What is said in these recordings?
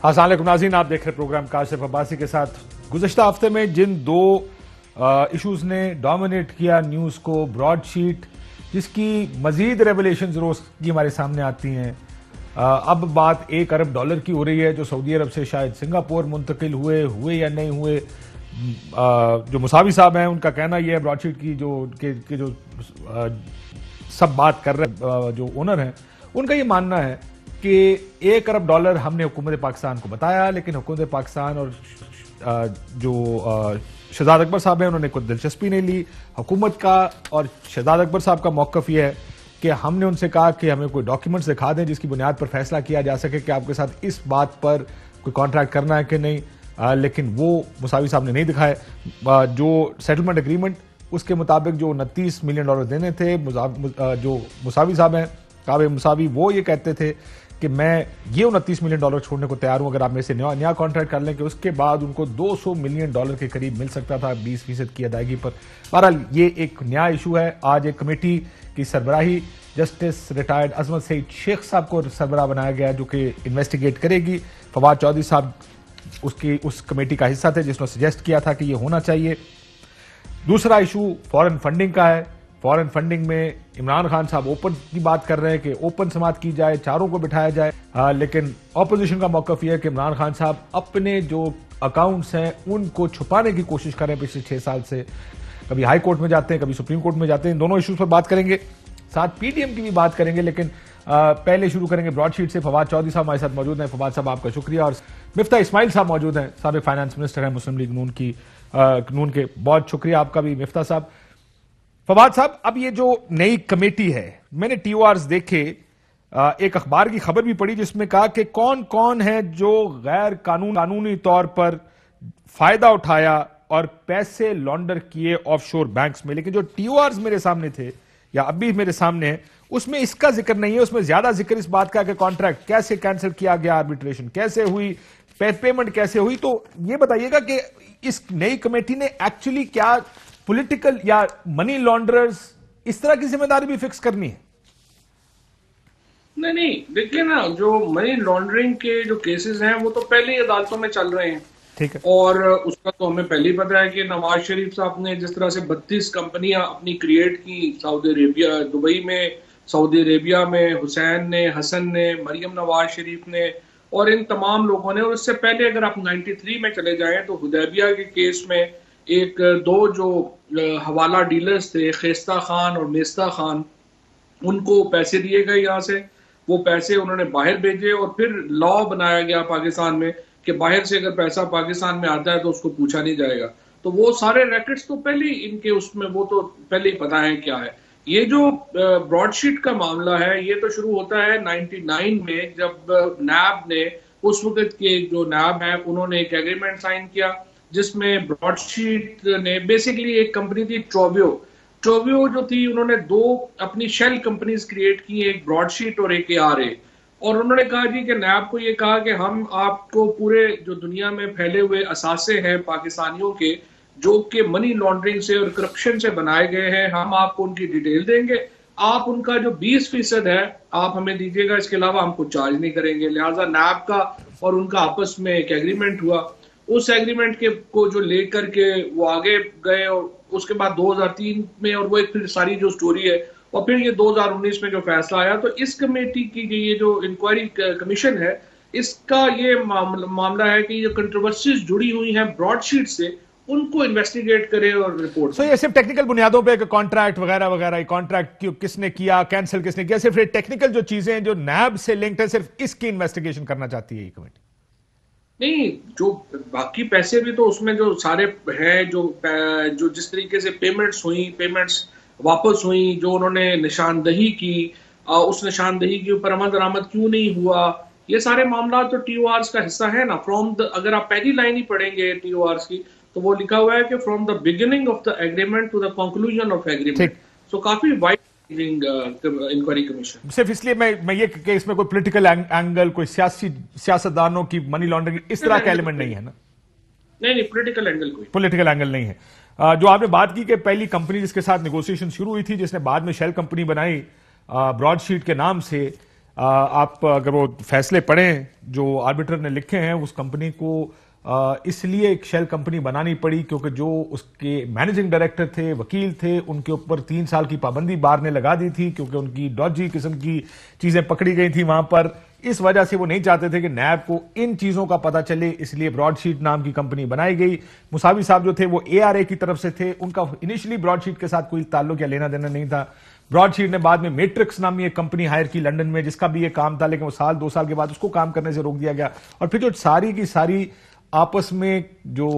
السلام علیکم ناظرین، آپ دیکھ رہے پروگرام کاشف عباسی کے ساتھ۔ گزشتہ ہفتے میں جن دو ایشوز نے ڈومینیٹ کیا نیوز کو، براڈ شیٹ جس کی مزید ریولیشنز روز کی ہمارے سامنے آتی ہیں، اب بات $1 ارب کی ہو رہی ہے جو سعودی عرب سے شاید سنگاپور منتقل ہوئے یا نہیں ہوئے۔ جو مساوی صاحب ہیں ان کا کہنا یہ ہے براڈ شیٹ کی جو سب بات کر رہے جو اونر ہیں ان کا یہ ماننا ہے کہ $1 ارب ہم نے حکومت پاکستان کو بتایا، لیکن حکومت پاکستان اور جو شہزاد اکبر صاحب ہیں انہوں نے کوئی دلچسپی نہیں لی حکومت کا، اور شہزاد اکبر صاحب کا موقف یہ ہے کہ ہم نے ان سے کہا کہ ہمیں کوئی ڈاکیومنٹس دکھا دیں جس کی بنیاد پر فیصلہ کیا جا سکے کہ آپ کے ساتھ اس بات پر کوئی کانٹریکٹ کرنا ہے کہ نہیں، لیکن وہ مساوی صاحب نے نہیں دکھائے۔ جو سیٹلمنٹ اگریمنٹ اس کے مطابق جو $29 ملین دینے تھے، جو مساوی صاحب ہیں کعب مساوی، وہ یہ کہتے تھے کہ میں یہ $29 ملین چھوڑنے کو تیار ہوں اگر آپ میرے سے نیا کانٹریکٹ کر لیں، کہ اس کے بعد ان کو $200 ملین کے قریب مل سکتا تھا 20% کی ادائیگی پر۔ بہرحال یہ ایک نیا ایشو ہے۔ آج ایک کمیٹی کی سربراہی جسٹس ریٹائرڈ عظمت سعید شیخ صاحب کو سربراہ بنایا گیا جو کہ انویسٹیگیٹ کرے گی۔ فواد چودھری صاحب اس کمیٹی کا حصہ تھے جس نے سجیسٹ کیا تھا کہ یہ ہونا چاہیے۔ دوسرا ایشو فورن فنڈنگ کا ہے۔ فورن فنڈنگ میں عمران خان صاحب اوپن کی بات کر رہے ہیں کہ اوپن سماعت کی جائے، چاروں کو بٹھایا جائے، لیکن اپوزیشن کا موقف یہ ہے کہ عمران خان صاحب اپنے جو اکاؤنٹس ہیں ان کو چھپانے کی کوشش کریں پچھلے 6 سال سے۔ کبھی ہائی کورٹ میں جاتے ہیں، کبھی سپریم کورٹ میں جاتے ہیں۔ ان دونوں ایشوز پر بات کریں گے، ساتھ پی ڈی ایم کی بھی بات کریں گے، لیکن پہلے شروع کریں گے براڈ شیٹ سے۔ فواد چودھری صاحب ہمارے ساتھ موجود ہیں۔ فواد صاحب آپ کا شکریہ، اور مفتاح اسماعیل صاحب موجود ہیں، سابق فائنانس منسٹر ہیں مسلم لیگ نون کے، بہت شکریہ آپ کا بھی مفتاح صاحب۔ فواد صاحب، اب یہ جو نئی کمیٹی ہے، میں نے ٹی او آرز دیکھے، ایک اخبار کی خبر بھی پڑھی جس میں کہا کہ کون ہے جو غیر قانونی طور پر فائدہ اٹھایا اور پیسے لانڈر کیے آف شور بینکس میں، لیکن جو ٹی او آرز میرے سامنے تھے یا اب بھی میرے سامنے ہیں اس میں اس کا ذکر نہیں ہے۔ اس میں زیادہ ذکر اس بات کا کہ کانٹریکٹ کیسے کینسل کیا گیا، آربیٹریشن کیسے ہوئی، پیمنٹ کیسے ہوئی۔ تو یہ بتائیے گا کہ اس نئی کمیٹی نے ایکچولی کیا پولیٹیکل یا منی لانڈررز اس طرح کی ذمہ داری بھی فکس کرنی ہے؟ نہیں دیکھیے نا، جو منی لانڈرنگ کے جو کیسز ہیں وہ تو پہلے ہی عدالتوں میں چل رہے ہیں، ٹھیک ہے، اور اس کا تو ہمیں پہلے ہی پتا ہے کہ نواز شریف صاحب نے جس طرح سے 32 کمپنیاں اپنی کریٹ کی سعودی عربیہ، دبئی میں، سعودی عربیہ میں، حسین نے، حسن نے، مریم نواز شریف نے اور ان تمام لوگوں نے، اور اس سے پہلے اگر آپ 93 میں چلے جائیں تو حدیبیہ کے کیس میں دو جو حوالہ ڈیلرز تھے، خیستہ خان اور میستہ خان، ان کو پیسے دیے گئے یہاں سے، وہ پیسے انہوں نے باہر بھیجے، اور پھر لا بنایا گیا پاکستان میں کہ باہر سے اگر پیسہ پاکستان میں آتا ہے تو اس کو پوچھا نہیں جائے گا۔ تو وہ سارے ریکٹس تو پہلے ہی ان کے اس میں وہ تو پہلے ہی پتا ہے کیا ہے۔ یہ جو براڈ شیٹ کا معاملہ ہے یہ تو شروع ہوتا ہے 99 میں، جب نیب نے، اس وقت کے جو نیب ہیں انہوں نے ایک ایگریمنٹ سائن کیا جس میں براڈ شیٹ نے بیسیکلی ایک کمپنی تھی ٹرویو جو تھی، انہوں نے 2 اپنی شیل کمپنیز کریٹ کی، ایک براڈ شیٹ اور ایک ARA، اور انہوں نے کہا جی کہ نیب کو یہ کہا کہ ہم آپ کو پورے جو دنیا میں پھیلے ہوئے اثاثے ہیں پاکستانیوں کے جو کہ منی لانڈرنگ سے اور کرپشن سے بنائے گئے ہیں، ہم آپ کو ان کی ڈیٹیل دیں گے، آپ ان کا جو 20% ہے آپ ہمیں دیجیے گا، اس کے علاوہ ہم کو چارج نہیں کریں گے۔ لہٰذا نیب کا اور ان کا آپس میں ایک ایگریمنٹ ہوا، اس ایگریمنٹ کو جو لے کر کے وہ آگے گئے، اور اس کے بعد 2003 میں، اور وہ ایک پھر ساری جو سٹوری ہے، اور پھر یہ 2019 میں جو فیصلہ آیا، تو اس کمیٹی کی یہ جو انکوائری کمیشن ہے اس کا یہ معاملہ ہے کہ یہ کنٹروورسیز جڑی ہوئی ہیں براڈ شیٹ سے، ان کو انویسٹیگیٹ کرے اور رپورٹ۔ یہ صرف ٹیکنیکل بنیادوں پہ کہ کانٹریکٹ وغیرہ وغیرہ، کانٹریکٹ کس نے کیا، کینسل کس نے کیا، صرف یہ ٹیکنیکل جو چیزیں جو نیب سے لنکڈ ہے صرف اس کی انویسٹیگیشن کرنا چاہتی ہے یہ کمیٹی؟ نہیں، جو باقی پیسے بھی تو اس میں جو سارے ہیں، جو جس طریقے سے پیمنٹس واپس ہوئیں، جو انہوں نے نشاندہی کی، اس نشاندہی کے اوپر عمل درآمد کیوں نہیں ہوا، یہ سارے معاملات تو ٹی او آرز کا حصہ ہے نا۔ اگر آپ پہلی لائن ہی پڑھیں گے ٹی او آرز کی تو وہ لکھا ہوا ہے کہ from the beginning of the agreement to the conclusion of agreement, so کافی وائڈ انکوائری کمیشن۔ صرف اس لیے میں یہ کہ اس میں کوئی پولیٹیکل اینگل، کوئی سیاستدانوں کی منی لانڈرنگ اس طرح کا ایلیمنٹ نہیں ہے نا؟ نہیں، پولیٹیکل اینگل نہیں ہے۔ جو آپ نے بات کی کہ پہلی کمپنی جس کے ساتھ نیگوسیشن شروع ہوئی تھی، جس نے بعد میں شیل کمپنی بنائی براڈ شیٹ کے نام سے، آپ اگر وہ فیصلے پڑھیں جو آربیٹر نے لکھے ہیں، اس کمپنی کو اس لیے ایک شیل کمپنی بنانی پڑی کیونکہ جو اس کے مینیجنگ ڈائریکٹر تھے، وکیل تھے، ان کے اوپر 3 سال کی پابندی بار نے لگا دی تھی کیونکہ ان کی ڈاجی قسم کی چیزیں پکڑی گئی تھیں وہاں پر. اس وجہ سے وہ نہیں چاہتے تھے کہ نیب کو ان چیزوں کا پتہ چلے، اس لیے براڈ شیٹ نام کی کمپنی بنائی گئی. مساوی صاحب جو تھے وہ ARA کی طرف سے تھے، ان کا انیشلی براڈ شیٹ کے ساتھ کوئی تعلق یا لینا دینا نہیں تھا. براڈ شیٹ نے بعد میں میٹرکس نامی ایک کمپنی ہائر کی لنڈن میں، جس کا بھی یہ کام تھا، لیکن وہ 2 سال کے بعد اس کو کام کرنے سے روک دیا گیا. اور پھر جو ساری کی ساری آپس میں جو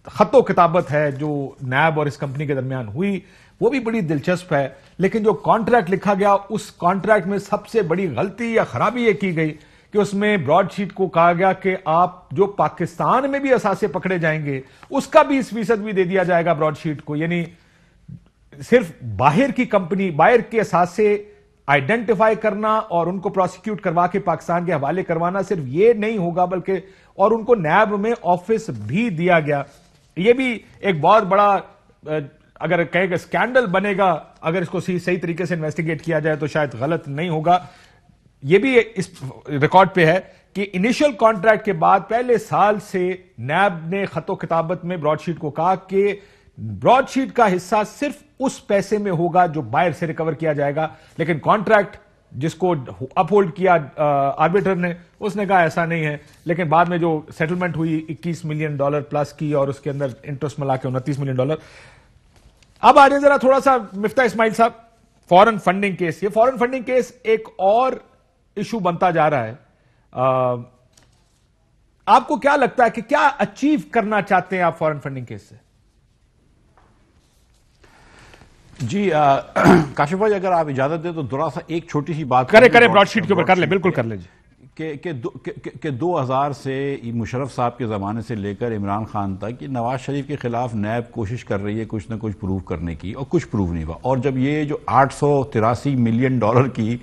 خط و کتابت ہے جو نیب اور اس کمپنی کے درمیان ہوئی، وہ بھی بڑی دلچسپ ہے. لیکن جو کانٹریکٹ لکھا گیا، اس کانٹریکٹ میں سب سے بڑی غلطی یا خرابی یہ کی گئی کہ اس میں براڈ شیٹ کو کہا گیا کہ آپ جو پاکستان میں بھی اثاثے پکڑے جائیں گے اس کا 20% بھی دے دیا جائے گا براڈ شیٹ کو. یعنی صرف باہر کی کمپنی، باہر کے اثاثے آئیڈینٹیفائی کرنا اور ان کو پروسیکیوٹ کروا کے پاکستان کے حوالے کروانا صرف یہ نہیں ہوگا، بلکہ اور ان کو نیب میں آفس بھی دیا گیا. یہ بھی ایک بہت بڑا اگر کہے کہ اسکینڈل بنے گا، اگر اس کو صحیح طریقے سے انویسٹیگیٹ کیا جائے تو شاید غلط نہیں ہوگا. یہ بھی اس ریکارڈ پہ ہے کہ انیشل کانٹریکٹ کے بعد پہلے سال سے نیب نے خط و کتابت میں براڈ شیٹ کو کہا کہ براڈ شیٹ کا حصہ صرف اس پیسے میں ہوگا جو باہر سے ریکور کیا جائے گا. لیکن کانٹریکٹ جس کو اپ ہولڈ کیا آربیٹر نے، اس نے کہا ایسا نہیں ہے. لیکن بعد میں جو سیٹلمنٹ ہوئی $21 ملین پلس کی، اور اس کے اندر انٹرسٹ ملا کے $29 ملین. اب آ جائیں ذرا تھوڑا سا مفتاح اسماعیل صاحب، فورن فنڈنگ کیس. یہ فورن فنڈنگ کیس ایک اور ایشو بنتا جا رہا ہے. آپ کو کیا لگتا ہے کہ کیا اچیو کرنا چاہتے ہیں آپ فورن فنڈنگ کیس سے؟ جی کاشف بھائی، اگر آپ اجازت دیں تو ذرا سا ایک چھوٹی سی بات کریں براڈ شیٹ کے اوپر کر لیں. بالکل کر لیں جی. کہ 2000 سے مشرف صاحب کے زمانے سے لے کر عمران خان تک نواز شریف کے خلاف نیب کوشش کر رہی ہے کچھ نہ کچھ پروو کرنے کی، اور کچھ پروو نہیں ہوا. اور جب یہ جو $883 ملین کی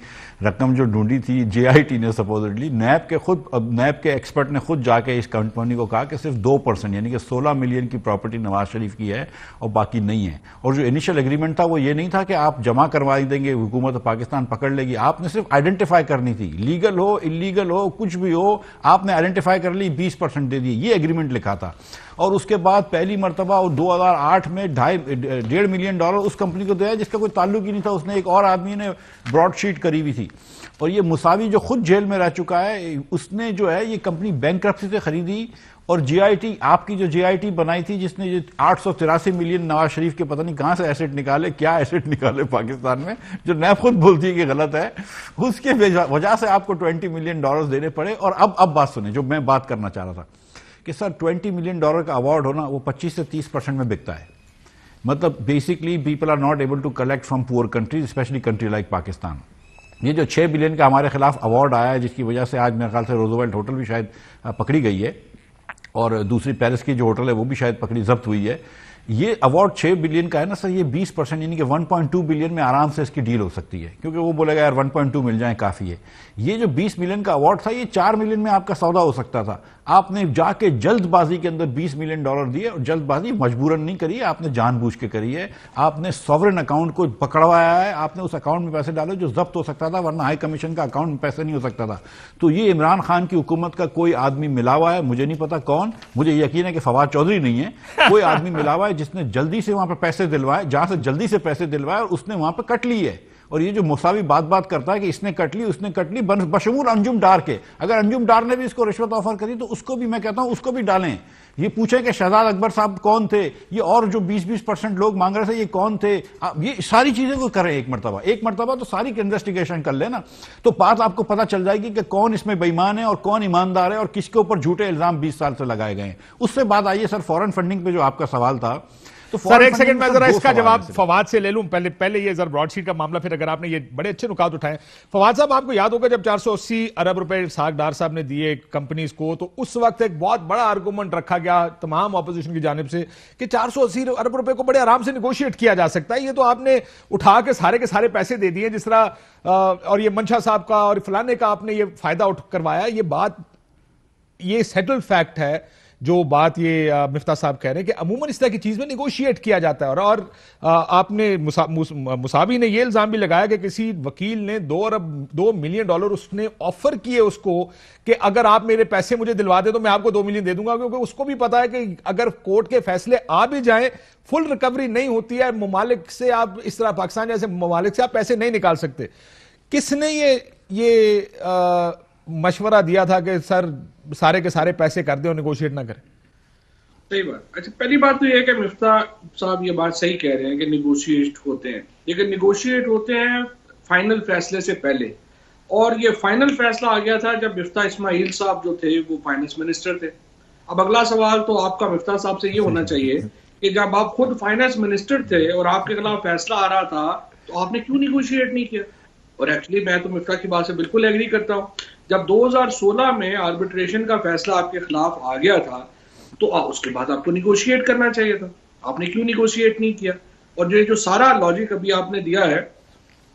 رقم جو ڈھونڈی تھی JIT نے سپوزٹلی، نیب کے ایکسپرٹ نے خود جا کے اس کمپنی کو کہا کہ صرف 2% یعنی کہ 16 ملین کی پراپرٹی نواز شریف کی ہے اور باقی نہیں ہے. اور جو انیشل ایگریمنٹ تھا وہ یہ نہیں تھا کہ آپ جمع کروا دیں گے، حکومت پاکستان پکڑ لے گی. آپ نے صرف آئیڈینٹیفائی کرنی تھی، لیگل ہو انلیگل ہو کچھ بھی ہو، آپ نے آئیڈینٹیفائی کر لی، 20% دے دی. یہ ایگریمنٹ لکھا تھا. اور اس کے بعد پہلی مرتبہ 2008 میں $1.5 ملین اس کمپنی کو دیا جس کا کوئی تعلق ہی نہیں تھا. اس نے ایک اور آدمی نے براڈ شیٹ کری ہوئی تھی. اور یہ مساوی جو خود جیل میں رہ چکا ہے، اس نے جو ہے یہ کمپنی بینکرپسی سے خریدی. اور JIT، آپ کی جو JIT بنائی تھی جس نے 883 ملین نواز شریف کے پتہ نہیں کہاں سے ایسٹ نکالے، کیا ایسٹ نکالے پاکستان میں، جو نیب خود بولتی ہے کہ غلط ہے، اس کے وجہ سے آپ کو $20 ملین دینے پڑے. اور اب بات سنیں جو میں بات کرنا چاہ رہا تھا کہ سر $20 ملین کا ایوارڈ ہونا وہ 25 سے 30% میں بکتا ہے. مطلب basically people are not able to collect from poor countries, especially country like Pakistan. یہ جو 6 بلین کا ہمارے خلاف ایوارڈ آیا ہے، جس کی وجہ سے آج میرے خیال سے روزویلٹ ہوٹل بھی شاید پکڑی گئی ہے، اور دوسری پیرس کی جو ہوٹل ہے وہ بھی شاید پکڑی ضبط ہوئی ہے. یہ ایوارڈ 6 بلین کا ہے نا سر، یہ 20% یعنی کہ 1.2 بلین میں آرام سے اس کی ڈیل ہو سکتی ہے، کیونکہ وہ بولے گا یار 1.2 مل جائیں کافی ہے. یہ جو 20 ملین کا ایوارڈ تھا، یہ 4 ملین میں آپ کا سودا ہو سکتا تھا. آپ نے جا کے جلد بازی کے اندر $20 ملین دیے، اور جلد بازی مجبوراً نہیں کری ہے، آپ نے جان بوجھ کے کری ہے. آپ نے سوورن اکاؤنٹ کو پکڑوایا ہے، آپ نے اس اکاؤنٹ میں پیسے ڈالے جو ضبط ہو سکتا تھا، ورنہ ہائی کمیشن کا اکاؤنٹ میں پیسے نہیں ہو سکتا تھا. تو یہ عمران خان کی حکومت کا کوئی آدمی ملا ہوا ہے، مجھے نہیں پتا کون، مجھے یقین ہے کہ فواد چودھری نہیں ہے، کوئی آدمی ملا ہوا ہے جس نے جلدی سے وہاں پہ پیسے دلوائے، جہاں سے جلدی سے پیسے دلوائے، اور اس نے وہاں پہ کٹ لی ہے. اور یہ جو مساوی بات کرتا ہے کہ اس نے کٹ لی اس نے کٹ لی، بشمول انجم ڈار کے، اگر انجم ڈار نے بھی اس کو رشوت آفر کری تو اس کو بھی میں کہتا ہوں اس کو بھی ڈالیں. یہ پوچھیں کہ شہزاد اکبر صاحب کون تھے، یہ اور جو 20% لوگ مانگ رہے تھے یہ کون تھے. یہ ساری چیزیں کو کریں ایک مرتبہ تو ساری کی انویسٹیگیشن کر لیں نا، تو بات آپ کو پتہ چل جائے گی کہ کون اس میں بے ایمان ہے اور کون ایماندار ہے، اور کس کے اوپر جھوٹے الزام 20 سال سے لگائے گئے ہیں. اس سے بعد آئیے سر فورن فنڈنگ پہ جو آپ کا سوال تھا. سر ایک سیکنڈ میں ذرا اس کا جواب فواد سے لے لوں. پہلے یہ ذرا براڈ شیٹ کا معاملہ، پھر اگر آپ نے یہ بڑے اچھے نکات اٹھائے. فواد صاحب، آپ کو یاد ہوگا جب 480 ارب روپے اسحاق ڈار صاحب نے دیے کمپنیز کو، تو اس وقت ایک بہت بڑا آرگومنٹ رکھا گیا تمام اپوزیشن کی جانب سے کہ 480 ارب روپے کو بڑے آرام سے نیگوشیٹ کیا جا سکتا ہے. یہ تو آپ نے اٹھا کے سارے پیسے دے دیے جس طرح، اور یہ منشا صاحب کا اور فلانے کا آپ نے یہ فائدہ کروایا. یہ بات، یہ سیٹل فیکٹ ہے. جو بات یہ مفتاح صاحب کہہ رہے ہیں کہ عموماً اس طرح کی چیز میں نیگوشیٹ کیا جاتا ہے. اور آپ نے مصابی نے یہ الزام بھی لگایا کہ کسی وکیل نے $2 ملین اس نے آفر کیے اس کو کہ اگر آپ میرے پیسے مجھے دلوا دے تو میں آپ کو $2 ملین دے دوں گا, کیونکہ اس کو بھی پتا ہے کہ اگر کورٹ کے فیصلے آ بھی جائیں فل ریکوری نہیں ہوتی ہے ممالک سے, آپ اس طرح پاکستان جیسے ممالک سے آپ پیسے نہیں نکال سکتے. کس نے یہ مشورہ دیا تھا کہ سر سارے کے سارے پیسے کر دیں اور نیگوشیٹ نہ کریں؟ صحیح بات. اچھا, پہلی بات تو یہ ہے کہ مفتاح صاحب یہ بات صحیح کہہ رہے ہیں کہ نیگوشیٹ ہوتے ہیں, لیکن نیگوشیٹ ہوتے ہیں فائنل فیصلے سے پہلے. اور یہ فائنل فیصلہ آ گیا تھا جب مفتاح اسماعیل صاحب جو تھے وہ فائنانس منسٹر تھے. اب اگلا سوال تو آپ کا مفتاح صاحب سے یہ ہونا چاہیے کہ جب آپ خود فائنانس منسٹر تھے اور آپ کے خلاف فیصلہ آ رہا تھا تو آپ نے کیوں نیگوشیٹ نہیں کیا؟ اور ایکچولی میں تو مفتاح کی بات سے بالکل ایگری کرتا ہوں. جب 2016 میں آربیٹریشن کا فیصلہ آپ کے خلاف آ گیا تھا تو اس کے بعد آپ کو نیگوشیٹ کرنا چاہیے تھا. آپ نے کیوں نیگوشیٹ نہیں کیا؟ اور جو سارا لاجک ابھی آپ نے دیا ہے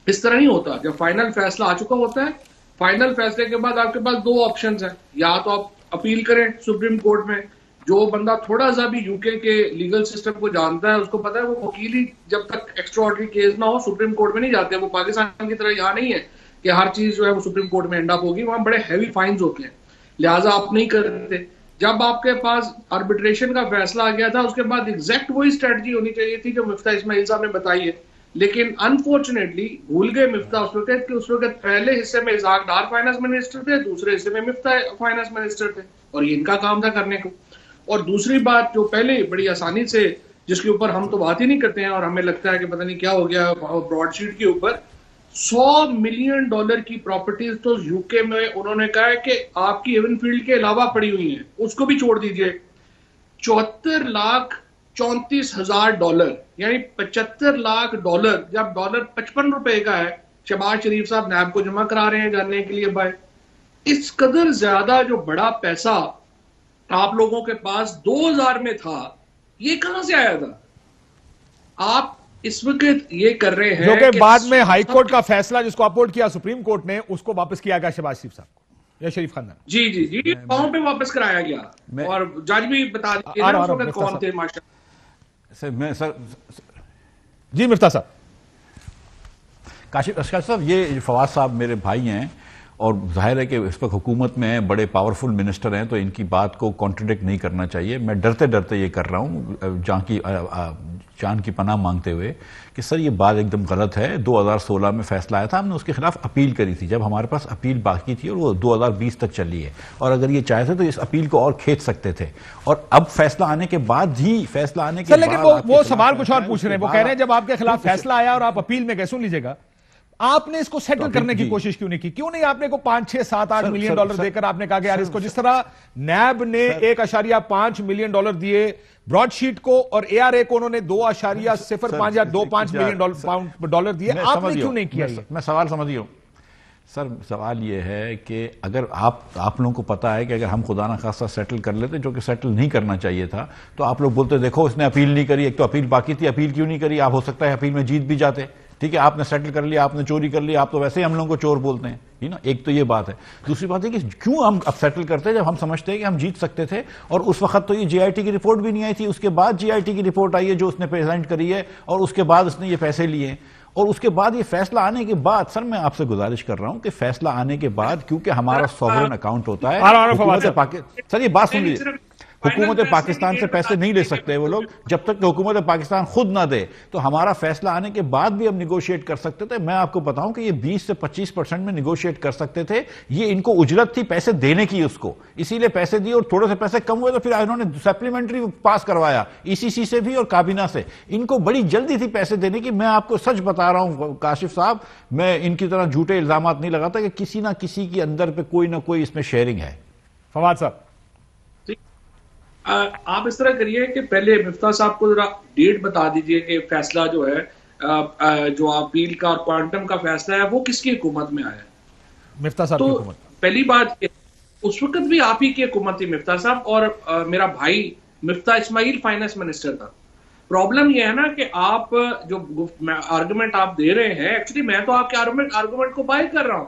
اس طرح نہیں ہوتا. جب فائنل فیصلہ آ چکا ہوتا ہے, فائنل فیصلے کے بعد آپ کے پاس 2 آپشنز ہیں. یا تو آپ اپیل کریں سپریم کورٹ میں. جو بندہ تھوڑا سا بھی یو کے لیگل سسٹم کو جانتا ہے اس کو پتا ہے وہ وکیل ہی جب تک ایکسٹرا آرڈنری کیس نہ ہو سپریم کورٹ میں نہیں جاتے. وہ پاکستان کی طرح یہاں نہیں ہے کہ ہر چیز جو ہے وہ سپریم کورٹ میں اینڈ اپ ہوگی. وہاں بڑے ہیوی فائنز ہوتے ہیں, لہٰذا آپ نہیں کرتے. جب آپ کے پاس آربیٹریشن کا فیصلہ آ گیا تھا اس کے بعد ایگزیکٹ وہی اسٹریٹجی ہونی چاہیے تھی جو مفتاح اسماعیل صاحب نے بتائی ہے. لیکن انفارچونیٹلی بھول گئے مفتاح اس وقت کہ اس وقت پہلے حصے میں اسحاق ڈار فائنانس منسٹر تھے, دوسرے حصے میں مفتاح فائنانس منسٹر تھے, اور یہ ان کا کام تھا کرنے کو. اور دوسری بات جو پہلے بڑی آسانی سے جس کے اوپر ہم تو بات ہی نہیں کرتے ہیں اور ہمیں لگتا ہے کہ پتہ نہیں کیا ہو گیا براڈ شیٹ کے اوپر, $100 ملین کی پراپرٹیز تو یو کے میں انہوں نے کہا ہے کہ آپ کی ایون فیلڈ کے علاوہ پڑی ہوئی ہیں, اس کو بھی چھوڑ دیجئے. $74,34,000 یعنی $75 لاکھ. جب ڈالر 55 روپے کا ہے, شہباز شریف صاحب نیب کو جمع کرا رہے ہیں جاننے کے لیے بھائی اس قدر زیادہ جو بڑا پیسہ آپ لوگوں کے پاس 2000 میں تھا یہ کہاں سے آیا تھا؟ آپ اس وقت یہ کر رہے ہیں جو کہ بعد میں ہائی کورٹ کا فیصلہ جس کو اپورٹ کیا سپریم کورٹ نے اس کو واپس کیا گیا شہباز شریف صاحب کو یا شریف خاندان. جی پاؤں پہ واپس کرایا گیا اور جج بھی بتا دیے اس وقت کون تھے. ماشاءاللہ جی مفتاح صاحب. کاشف صاحب یہ فواد صاحب میرے بھائی ہیں اور ظاہر ہے کہ اس وقت حکومت میں ہیں, بڑے پاورفل منسٹر ہیں, تو ان کی بات کو کانٹرڈکٹ نہیں کرنا چاہیے. میں ڈرتے ڈرتے یہ کر رہا ہوں جان کی پناہ مانگتے ہوئے کہ سر یہ بات ایک دم غلط ہے. 2016 میں فیصلہ آیا تھا, ہم نے اس کے خلاف اپیل کری تھی جب ہمارے پاس اپیل باقی تھی اور وہ 2020 تک چلی ہے, اور اگر یہ چاہتے تو اس اپیل کو اور کھینچ سکتے تھے. اور اب فیصلہ آنے کے بعد ہی لیکن وہ سوال کچھ اور پوچھ رہے ہیں. وہ کہہ رہے ہیں جب آپ کے خلاف فیصلہ آیا اور آپ اپیل میں گئے, سن لیجیے گا, آپ نے اس کو سیٹل کرنے کی کوشش کیوں نہیں کی؟ کیوں نہیں آپ نے کو $5, $6, $7, $8 ملین دے کر آپ نے کہا کہ یار اس کو, جس طرح نیب نے $1.5 ملین دیے براڈ شیٹ کو اور اے آر اے کو انہوں نے $2.05 یا $2.5 ملین دیے, آپ نے کیوں نہیں کیا؟ میں سوال سمجھ گیا ہوں سر. سوال یہ ہے کہ اگر آپ لوگوں کو پتا ہے کہ اگر ہم خدا نخواستہ سیٹل کر لیتے, جو کہ سیٹل نہیں کرنا چاہیے تھا, تو آپ لوگ بولتے دیکھو اس نے اپیل نہیں کری, ایک تو اپیل باقی تھی, اپیل کیوں نہیں کری؟ آپ ہو سکتا ہے اپیل میں جیت بھی جاتے. ٹھیک ہے, آپ نے سیٹل کر لیا, آپ نے چوری کر لیا, آپ تو ویسے ہی ہم لوگوں کو چور بولتے ہیں نا. ایک تو یہ بات ہے. دوسری بات ہے کہ کیوں ہم اب سیٹل کرتے ہیں جب ہم سمجھتے ہیں کہ ہم جیت سکتے تھے, اور اس وقت تو یہ جے آئی ٹی کی رپورٹ بھی نہیں آئی تھی, اس کے بعد جے آئی ٹی کی رپورٹ آئی ہے جو اس نے پریزنٹ کری ہے, اور اس کے بعد اس نے یہ پیسے لیے, اور اس کے بعد یہ فیصلہ آنے کے بعد. سر میں آپ سے گزارش کر رہا ہوں کہ فیصلہ آنے کے بعد, کیونکہ ہمارا سوورن اکاؤنٹ ہوتا ہے, سر یہ بات سن لیجیے, حکومت پاکستان سے پیسے نہیں لے سکتے وہ لوگ جب تک کہ حکومت پاکستان خود نہ دے. تو ہمارا فیصلہ آنے کے بعد بھی ہم نیگوشیٹ کر سکتے تھے. میں آپ کو بتاؤں کہ یہ 20 سے 25% میں نیگوشیٹ کر سکتے تھے. یہ ان کو اجرت تھی پیسے دینے کی, اس کو اسی لیے پیسے دیے, اور تھوڑے سے پیسے کم ہوئے تو پھر انہوں نے سپلیمنٹری پاس کروایا ای سی سی سے بھی اور کابینہ سے. ان کو بڑی جلدی تھی پیسے دینے کی. میں آپ کو سچ بتا رہا ہوں کاشف صاحب, میں ان کی طرح جھوٹے الزامات نہیں لگاتا کہ کسی نہ کسی کی اندر پہ کوئی نہ کوئی اس میں شیئرنگ ہے. فواد صاحب آپ اس طرح کریے کہ پہلے مفتاح صاحب کو ذرا ڈیٹ بتا دیجئے کہ فیصلہ جو ہے جو اپیل کا اور کوانٹم کا فیصلہ ہے وہ کس کی حکومت میں آیا ہے؟ مفتاح صاحب کی حکومت. پہلی بات اس وقت بھی آپ ہی کی حکومت تھی مفتاح صاحب, اور میرا بھائی مفتاح اسماعیل فائنانس منسٹر تھا. پرابلم یہ ہے نا کہ آپ جو آرگومنٹ آپ دے رہے ہیں, ایکچولی میں تو آپ کے آرگومنٹ کو بائی کر رہا ہوں,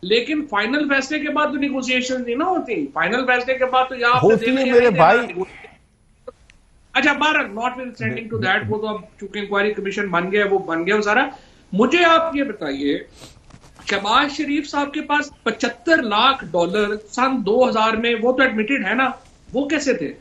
لیکن فائنل فیصلے کے بعد تو نیگوسیشن نہیں نا ہوتی. فائنل فیصلے کے بعد تو یہاں ہوتی ہے میرے بھائی. اچھا بارہ ناٹ سینڈنگ ٹو دیٹ, وہ تو اب چونکہ انکوائری کمیشن بن گیا, وہ بن گیا وہ سارا. مجھے آپ یہ بتائیے, شہباز شریف صاحب کے پاس $75 لاکھ سن 2000 میں, وہ تو ایڈمیٹڈ ہے نا, وہ کیسے تھے؟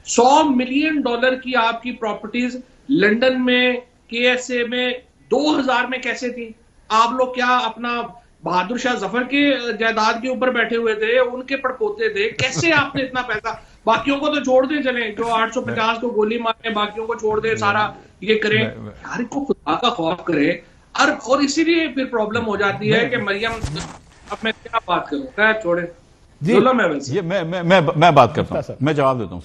$100 ملین کی آپ کی پراپرٹیز لنڈن میں, کے ایس اے میں 2000 میں کیسے تھی؟ آپ لوگ کیا اپنا بہادر شاہ ظفر کے جائیداد کے اوپر بیٹھے ہوئے تھے, ان کے پڑپوتے تھے؟ کیسے آپ نے اتنا پیسہ؟ باقیوں کو تو چھوڑ دیں, چلیں جو 850 کو گولی مارے, باقیوں کو چھوڑ دیں, سارا یہ کریں. یار کو خدا کا خوف کرے. اور اسی لیے پھر پرابلم ہو جاتی ہے کہ مریم, اب میں کیا بات کروں, خیر چھوڑے. میں بات کرتا ہوں, میں جواب دیتا ہوں.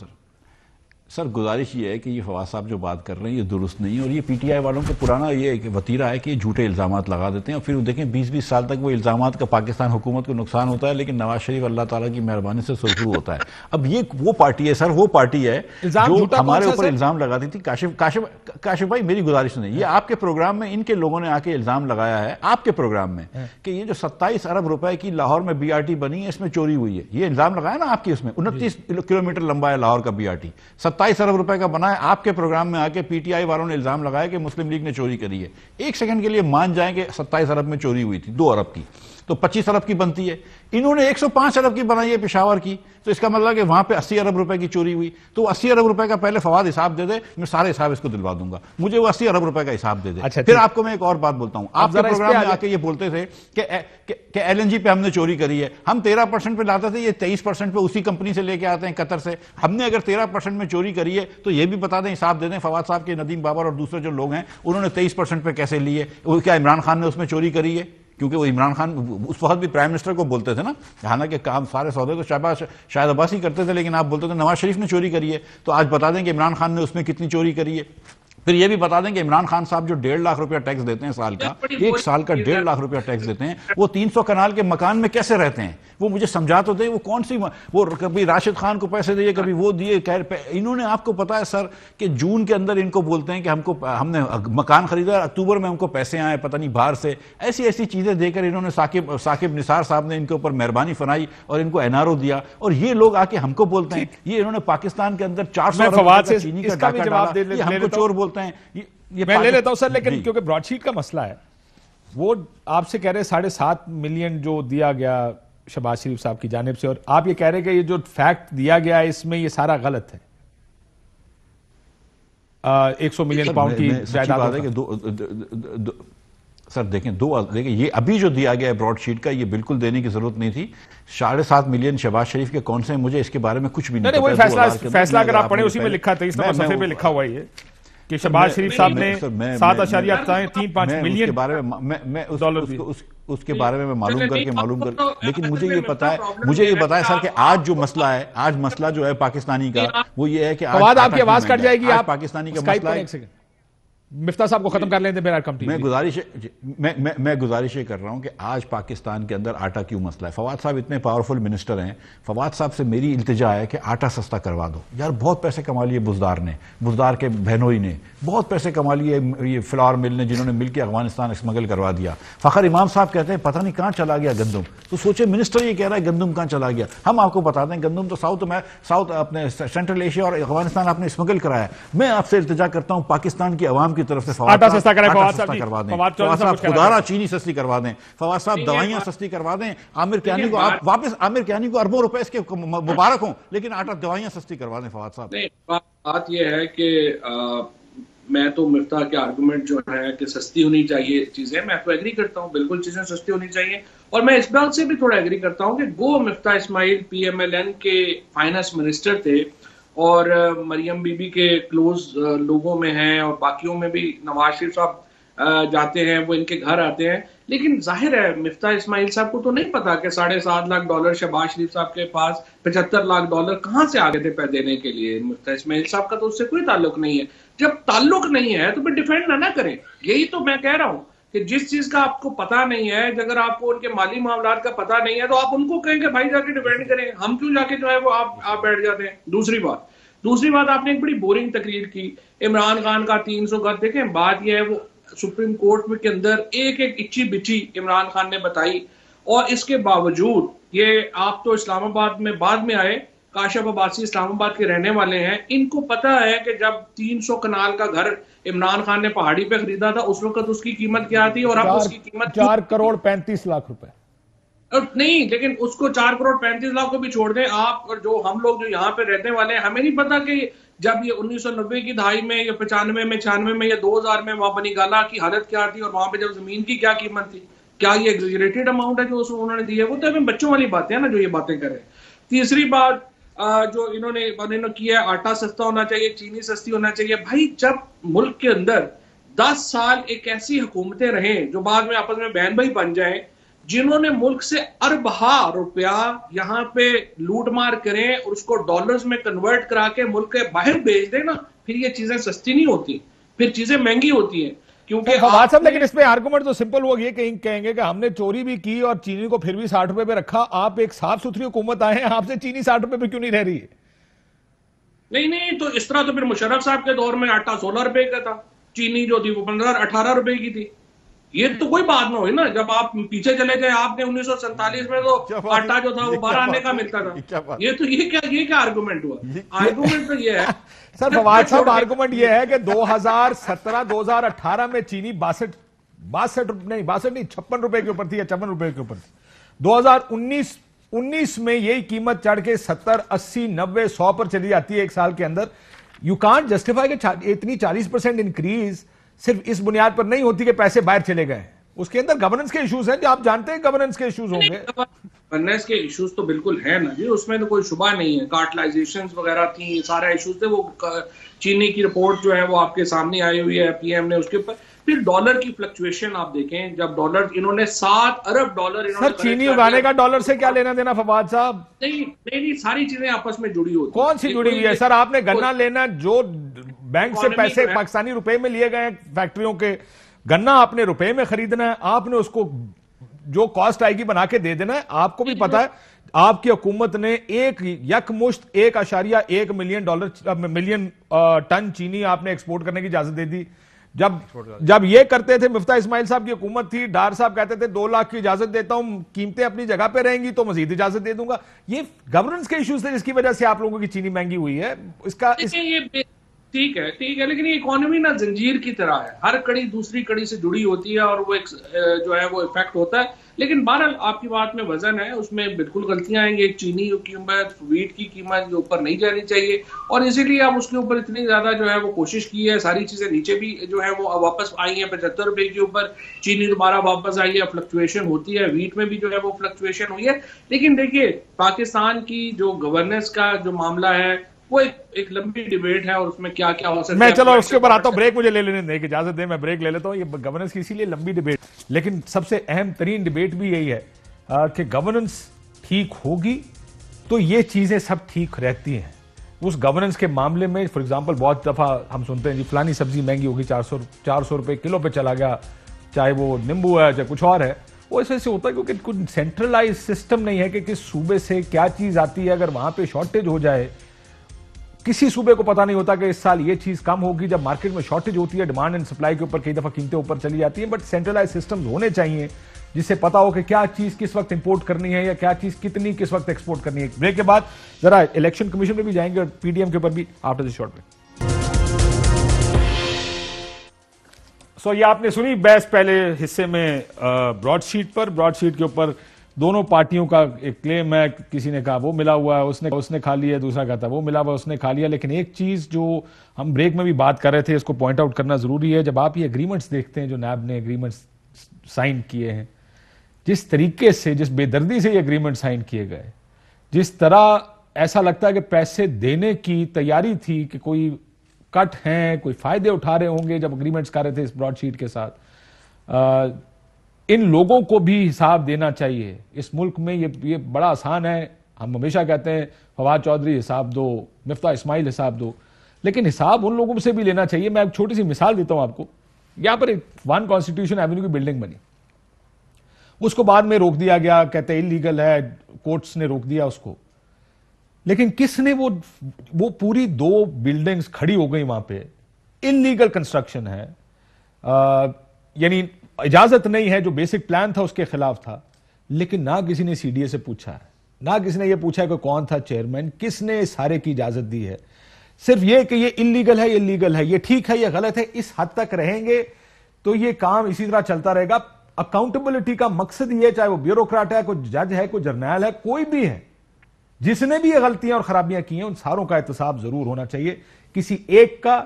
سر گزارش یہ ہے کہ یہ فواز صاحب جو بات کر رہے ہیں یہ درست نہیں ہے, اور یہ پی ٹی آئی والوں کا پرانا یہ وتیرہ ہے کہ یہ جھوٹے الزامات لگا دیتے ہیں, اور پھر دیکھیں 20-20 سال تک وہ الزامات کا پاکستان حکومت کو نقصان ہوتا ہے, لیکن نواز شریف اللہ تعالیٰ کی مہربانی سے سرخرو ہوتا ہے. اب یہ وہ پارٹی ہے سر, وہ پارٹی ہے جو ہمارے اوپر الزام لگاتی تھی. کاشف بھائی میری گزارش نہیں, یہ آپ کے پروگرام میں ان کے لوگوں نے آ کے الزام لگایا ہے آپ کے پروگرام میں کہ یہ جو 27 ارب روپے کی لاہور میں بی آر ٹی بنی ہے اس میں چوری ہوئی ہے. یہ الزام لگایا نا آپ کی, اس میں 29 کلومیٹر لمبا ہے لاہور کا بی آر ٹی, 27 ارب روپے کا. آپ کے پروگرام میں آ کے پی ٹی آئی والوں نے الزام لگایا کہ مسلم لیگ نے چوری کری ہے. ایک سیکنڈ کے لیے مان جائیں کہ 27 ارب میں چوری ہوئی تھی, 2 ارب کی, تو 25 ارب کی بنتی ہے. انہوں نے 105 ارب کی بنائی ہے پشاور کی, تو اس کا مطلب کہ وہاں پہ 80 ارب روپے کی چوری ہوئی. تو 80 ارب روپے کا پہلے فواد حساب دے دے, میں سارے حساب اس کو دلوا دوں گا, مجھے وہ 80 ارب روپے کا حساب دے دے. پھر آپ کو میں ایک اور بات بولتا ہوں, آپ کے پروگرام میں آ کے یہ بولتے تھے کہ ایل این جی پہ ہم نے چوری کری ہے. ہم 13% پہ لاتے تھے, یہ 23% پہ اسی کمپنی سے لے کے آتے ہیں قطر سے. ہم نے اگر 13% میں چوری کری ہے تو یہ بھی بتا دیں, حساب دے دیں فواد صاحب کے, ندیم بابر اور دوسرے جو لوگ ہیں انہوں نے 23% پہ کیسے لیے. وہ کیا عمران خان نے اس میں چوری کری ہے؟ کیونکہ وہ عمران خان اس وقت بھی پرائم منسٹر کو بولتے تھے نا, حالانکہ کام سارے سودے تو شاہد عباسی کرتے تھے, لیکن آپ بولتے تھے نواز شریف نے چوری کری ہے. تو آج بتا دیں کہ عمران خان نے اس میں کتنی چوری کری ہے. پھر یہ بھی بتا دیں کہ عمران خان صاحب جو 1.5 لاکھ روپیہ ٹیکس دیتے ہیں سال کا, 1 سال کا 1.5 لاکھ روپیہ ٹیکس دیتے ہیں, وہ 300 کنال کے مکان میں کیسے رہتے ہیں؟ وہ مجھے سمجھا تو دے, وہ کون سی, وہ کبھی راشد خان کو پیسے دیے, کبھی وہ دیے. انہوں نے, آپ کو پتا ہے سر کہ جون کے اندر ان کو بولتے ہیں کہ ہم نے مکان خریدا, اکتوبر میں ہم کو پیسے آئے پتہ نہیں باہر سے. ایسی چیزیں دے کر انہوں نے ثاقب نثار صاحب نے ان کے اوپر مہربانی فرمائی اور ان کو این آر او دیا, اور یہ لوگ آ کے ہم کو بولتے ہیں یہ انہوں نے پاکستان کے اندر 400 ارب چینی کا ڈاکہ ڈالا, یہ ہم کو چور بولتے ہیں. میں لے لیتا ہوں سر, لیکن کیونکہ براڈ شیٹ کا مسئلہ ہے, وہ آپ سے کہہ رہے 7.5 ملین جو دیا گیا شہباز شریف صاحب کی جانب سے, اور آپ یہ کہہ رہے کہ یہ جو فیکٹ دیا گیا ہے اس میں یہ سارا غلط ہے. 100 ملین پاؤنڈ کی جائیداد ہے. سر دیکھیں یہ ابھی جو دیا گیا ہے براڈ شیٹ کا, یہ بالکل دینے کی ضرورت نہیں تھی. 7.5 ملین شہباز شریف کے کون سے ہیں مجھے اس کے بارے میں کچھ بھی نہیں پتا. فیصلہ اگر آپ پڑھیں اسی میں لکھا تھا, 23 صفحے پہ لکھا ہوا ہے کہ شہباز شریف صاحب نے 7.35 ملین کے بارے میں اس کے بارے میں معلوم کر لیکن مجھے یہ پتا ہے سر کہ آج جو مسئلہ ہے, آج مسئلہ جو ہے پاکستانی کا, وہ یہ ہے کہ آج آپ کی آواز کٹ جائے گی, آپ پاکستانی کا مسئلہ ہے. مفتاح صاحب کو ختم کر لیں. میں گزارش یہ کر رہا ہوں کہ آج پاکستان کے اندر آٹا کیوں مسئلہ ہے. فواد صاحب اتنے پاورفل منسٹر ہیں, فواد صاحب سے میری التجا ہے کہ آٹا سستا کروا دو. یار بہت پیسے کما لیے بزدار کے بہنوئی نے, بہت پیسے کما لیے یہ فلاور مل نے, جنہوں نے مل کے افغانستان اسمگل کروا دیا. فخر امام صاحب کہتے ہیں پتہ نہیں کہاں چلا گیا گندم. تو سوچے منسٹر یہ کہہ رہا ہے گندم کہاں چلا گیا. ہم آپ کو بتا دیں گندم تو ساؤتھ اپنے سینٹرل ایشیا اور افغانستان آپ نے اسمگل کرایا. میں آپ سے التجا کرتا ہوں پاکستان کی عوام کی طرف سے آٹا سستا کریں, فواد صاحب خدارہ چینی سستی کروا دیں, فواد صاحب دوائیاں سستی کروا دیں. عامر کیانی کو آپ واپس, عامر کیانی کو اربوں روپے اس کے مبارک ہوں, لیکن آٹا دوائیاں سستی کروا دیں فواد صاحب. بات یہ ہے کہ میں تو مفتاح کے آرگومنٹ جو ہے کہ سستی ہونی چاہیے چیزیں, میں تو ایگری کرتا ہوں, بالکل چیزیں سستی ہونی چاہیے. اور میں اس بات سے بھی تھوڑا ایگری کرتا ہوں کہ گو مفتاح اسماعیل پی ایم ایل این کے فائنانس منسٹر تھے, اور مریم بی بی کے کلوز لوگوں میں ہیں, اور باقیوں میں بھی نواز شریف صاحب جاتے ہیں, وہ ان کے گھر آتے ہیں. لیکن ظاہر ہے مفتاح اسماعیل صاحب کو تو نہیں پتا کہ $7.5 لاکھ شہباز شریف صاحب کے پاس $75 لاکھ کہاں سے آگے تھے دینے کے لیے. مفتاح اسماعیل صاحب کا تو اس سے کوئی تعلق نہیں ہے. جب تعلق نہیں ہے تو پھر ڈیفینڈ نہ کریں. یہی تو میں کہہ رہا ہوں کہ جس چیز کا آپ کو پتا نہیں ہے, اگر آپ کو ان کے مالی معاملات کا پتا نہیں ہے تو آپ ان کو کہیں کہ بھائی جا کے ڈیفینڈ کریں, ہم کیوں جا کے جو ہے وہ آپ بیٹھ جاتے ہیں. دوسری بات آپ نے ایک بڑی بورنگ تقریر کی, عمران خان کا 300 گز. دیکھیں بات یہ ہے, وہ سپریم کورٹ میں کے اندر ایک اچھی بچی عمران خان نے بتائی, اور اس کے باوجود یہ آپ تو اسلام آباد میں بعد میں آئے، کاشف عباسی اسلام آباد کے رہنے والے ہیں، ان کو پتا ہے کہ جب 300 کنال کا گھر عمران خان نے پہاڑی پہ خریدا تھا اس وقت اس کی قیمت کیا تھی، اور اب اس کی قیمت 4 کروڑ 35 لاکھ روپے نہیں، لیکن اس کو 4 کروڑ 35 لاکھ کو بھی چھوڑ دیں آپ، اور جو ہم لوگ جو یہاں پہ رہنے والے ہیں، ہمیں نہیں پتا کہ جب یہ 1990 کی دہائی میں یا 95 میں 96 میں یا 2000 میں وہاں بنی گالا کی حالت کیا تھی، اور وہاں پہ جب زمین کی کیا قیمت تھی، کیا یہ ایگزیجریٹڈ اماؤنٹ ہے جو انہوں نے دی ہے؟ وہ تو ہمیں بچوں والی باتیں ہیں نا جو یہ باتیں کر رہے ہیں۔ تیسری بات جو انہوں نے کیا ہے، آٹا سستا ہونا چاہیے، چینی سستی ہونا چاہیے۔ بھائی جب ملک کے اندر 10 سال ایک ایسی حکومتیں رہیں جو بعد میں آپس میں بہن بھائی بن جائیں، جنہوں نے ملک سے اربہ روپیہ یہاں پہ لوٹ مار کریں اور اس کو ڈالرز میں کنورٹ کرا کے ملک کے باہر بھیج دیں نا، پھر یہ چیزیں سستی نہیں ہوتی، پھر چیزیں مہنگی ہوتی ہیں۔ کیونکہ فواد صاحب لیکن اس پہ آرگومنٹ تو سمپل وہ یہ کہیں گے کہ ہم نے چوری بھی کی اور چینی کو پھر بھی 60 روپے پہ رکھا، آپ ایک صاف ستھری حکومت آئے ہیں، آپ سے چینی 60 روپے پہ کیوں نہیں رہ رہی ہے؟ نہیں تو اس طرح تو پھر مشرف صاحب کے دور میں آٹا 16 روپے کا تھا، چینی جو تھی وہ 15-18 روپے کی تھی۔ یہ تو کوئی بات نہ ہوئی نا، جب آپ پیچھے چلے جائیں، آپ نے 1947 میں تو آٹا جو تھا وہ 12 آنے کا ملتا تھا۔ یہ کیا آرگومنٹ ہوا؟ آرگومنٹ تو یہ ہے سر فواد صاحب، آرگومنٹ یہ ہے کہ 2017-2018 میں چینی 56 روپے کے اوپر تھی یا 54 روپے کے اوپر تھی۔ 2019 میں یہی قیمت چڑھ کے 70, 80, 90, 100 پر چلی جاتی ہے ایک سال کے اندر۔ یو کانٹ جسٹیفائی کہ اتنی 40% انکریز صرف اس بنیاد پر نہیں ہوتی کہ پیسے باہر چلے گئے، اس کے اندر گورننس کے ایشوز ہیں جو آپ جانتے ہیں گورننس کے ایشوز ہوں گے۔ گورننس کے ایشوز تو بالکل ہیں نا جی، اس میں تو کوئی شبہ نہیں ہے، کارٹلائزیشنز وغیرہ تھیں، سارا ایشوز تھے۔ وہ چینی کی رپورٹ جو ہے وہ آپ کے سامنے آئی ہوئی ہے پی ایم نے، اس کے اوپر پھر ڈالر کی فلکچویشن آپ دیکھیں، جب ڈالر انہوں نے 7 ارب ڈالر سر چینی اگانے کا ڈالر سے کیا لینا دینا فواد صاحب؟ نہیں ساری چیزیں آپس میں جڑی ہوتی ہیں۔ کون سی جڑی ہوئی ہے سر؟ آپ نے گنا لینا، جو بینک سے پیسے پاکستانی روپے میں لیے گئے فیکٹریوں کے، گنا آپ نے روپے میں خریدنا ہے، آپ نے اس کو جو کاسٹ آئے گی بنا کے دے دینا ہے۔ آپ کو بھی پتا ہے آپ کی حکومت نے یکمشت 1.1 ملین ٹن چینی آپ نے ایکسپورٹ کرنے کی اجازت دے دی۔ جب یہ کرتے تھے مفتاح اسماعیل صاحب کی حکومت تھی، ڈار صاحب کہتے تھے 2 لاکھ کی اجازت دیتا ہوں، قیمتیں اپنی جگہ پہ رہیں گی تو مزید اجازت دے دوں گا۔ یہ گورننس کے ایشوز تھے جس کی وجہ سے آپ لوگوں کی چینی مہنگی ہوئی ہے۔ ٹھیک ہے، لیکن یہ اکانومی نا زنجیر کی طرح ہے، ہر کڑی دوسری کڑی سے جڑی ہوتی ہے اور وہ ایک جو ہے وہ افیکٹ ہوتا ہے۔ لیکن بہرحال آپ کی بات میں وزن ہے، اس میں بالکل غلطیاں آئیں گی۔ ایک چینی کی قیمت، ویٹ کی قیمت جو اوپر نہیں جانی چاہیے، اور اسی لیے اب اس کے اوپر اتنی زیادہ جو ہے وہ کوشش کی ہے، ساری چیزیں نیچے بھی جو ہے وہ واپس آئی ہیں 75 روپے کے اوپر، چینی دوبارہ واپس آئی ہے، فلکچویشن ہوتی ہے، ویٹ میں بھی جو ہے وہ فلکچویشن ہوئی ہے۔ لیکن دیکھیے پاکستان کی جو گورننس کا جو معاملہ ہے وہ ایک لمبی ڈیبیٹ ہے، اور اس میں کیا کیا ہو سکتا ہے۔ میں چلو اس کے اوپر آتا ہوں، بریک مجھے لے لینے دیں، اجازت دیں میں بریک لے لیتا ہوں۔ یہ گورننس کی اسی لیے لمبی ڈیبیٹ، لیکن سب سے اہم ترین ڈیبیٹ بھی یہی ہے کہ گورننس ٹھیک ہوگی تو یہ چیزیں سب ٹھیک رہتی ہیں۔ اس گورننس کے معاملے میں فار ایگزامپل بہت دفعہ ہم سنتے ہیں جی فلانی سبزی مہنگی ہوگی، 400 روپے کلو پہ چلا گیا، چاہے وہ نیمبو ہے چاہے کچھ اور ہے۔ وہ اس وجہ سے ہوتا ہے کیونکہ کوئی سینٹرلائز سسٹم نہیں ہے کہ کس صوبے سے کیا چیز آتی ہے۔ اگر وہاں پہ شارٹیج ہو جائے، کسی صوبے کو پتا نہیں ہوتا کہ اس سال یہ چیز کم ہوگی۔ جب مارکیٹ میں شارٹیج ہوتی ہے، ڈیمانڈ اینڈ سپلائی کے اوپر کئی دفعہ قیمتیں اوپر چلی جاتی ہیں، بٹ سینٹرلائز سسٹم ہونے چاہیے جس سے پتا ہو کہ کیا چیز کس وقت امپورٹ کرنی ہے یا کیا چیز کتنی کس وقت ایکسپورٹ کرنی ہے۔ بریک کے بعد ذرا الیکشن کمیشن پہ بھی جائیں گے اور پی ڈی ایم کے اوپر بھی آفٹر دس شارٹ پہ۔ سو یہ آپ نے سنی بحث پہلے حصے میں براڈ شیٹ پر، براڈ شیٹ کے اوپر دونوں پارٹیوں کا ایک کلیم ہے، کسی نے کہا وہ ملا ہوا ہے اس نے کھا لیا، دوسرا کہتا ہے وہ ملا ہوا اس نے کھا لیا۔ لیکن ایک چیز جو ہم بریک میں بھی بات کر رہے تھے، اس کو پوائنٹ آؤٹ کرنا ضروری ہے، جب آپ یہ اگریمنٹس دیکھتے ہیں جو نیب نے اگریمنٹس سائن کیے ہیں، جس طریقے سے جس بے دردی سے یہ اگریمنٹ سائن کیے گئے، جس طرح ایسا لگتا ہے کہ پیسے دینے کی تیاری تھی کہ کوئی کٹ ہیں، کوئی فائدے اٹھا رہے ہوں گے جب اگریمنٹس کر رہے تھے اس براڈ شیٹ کے ساتھ۔ ان لوگوں کو بھی حساب دینا چاہیے۔ اس ملک میں یہ بڑا آسان ہے، ہم ہمیشہ کہتے ہیں فواد چودھری حساب دو، مفتاح اسماعیل حساب دو، لیکن حساب ان لوگوں سے بھی لینا چاہیے۔ میں ایک چھوٹی سی مثال دیتا ہوں آپ کو۔ یہاں پر ون کانسٹیٹیوشن ایونیو کی بلڈنگ بنی، اس کو بعد میں روک دیا گیا، کہتے انلیگل ہے، کورٹس نے روک دیا اس کو۔ لیکن کس نے وہ پوری 2 بلڈنگز کھڑی ہو گئی وہاں پہ، انلیگل کنسٹرکشن ہے، یعنی اجازت نہیں ہے، جو بیسک پلان تھا اس کے خلاف تھا، لیکن نہ کسی نے سی ڈی اے سے پوچھا ہے, نہ کسی نے یہ پوچھا ہے کہ کون تھا چیئرمین, کس نے سارے کی اجازت دی ہے. صرف یہ کہ یہ انلیگل ہے, یہ لیگل ہے, یہ ٹھیک ہے, یہ غلط ہے, اس حد تک رہیں گے تو یہ کام اسی طرح چلتا رہے گا. اکاؤنٹیبلٹی کا مقصد یہ, چاہے وہ بیوروکراٹ ہے, کوئی جج ہے, کوئی جرنیل ہے, کوئی بھی ہے, جس نے بھی یہ غلطیاں اور خرابیاں کی ہیں ان ساروں کا احتساب ضرور ہونا چاہیے. کسی ایک کا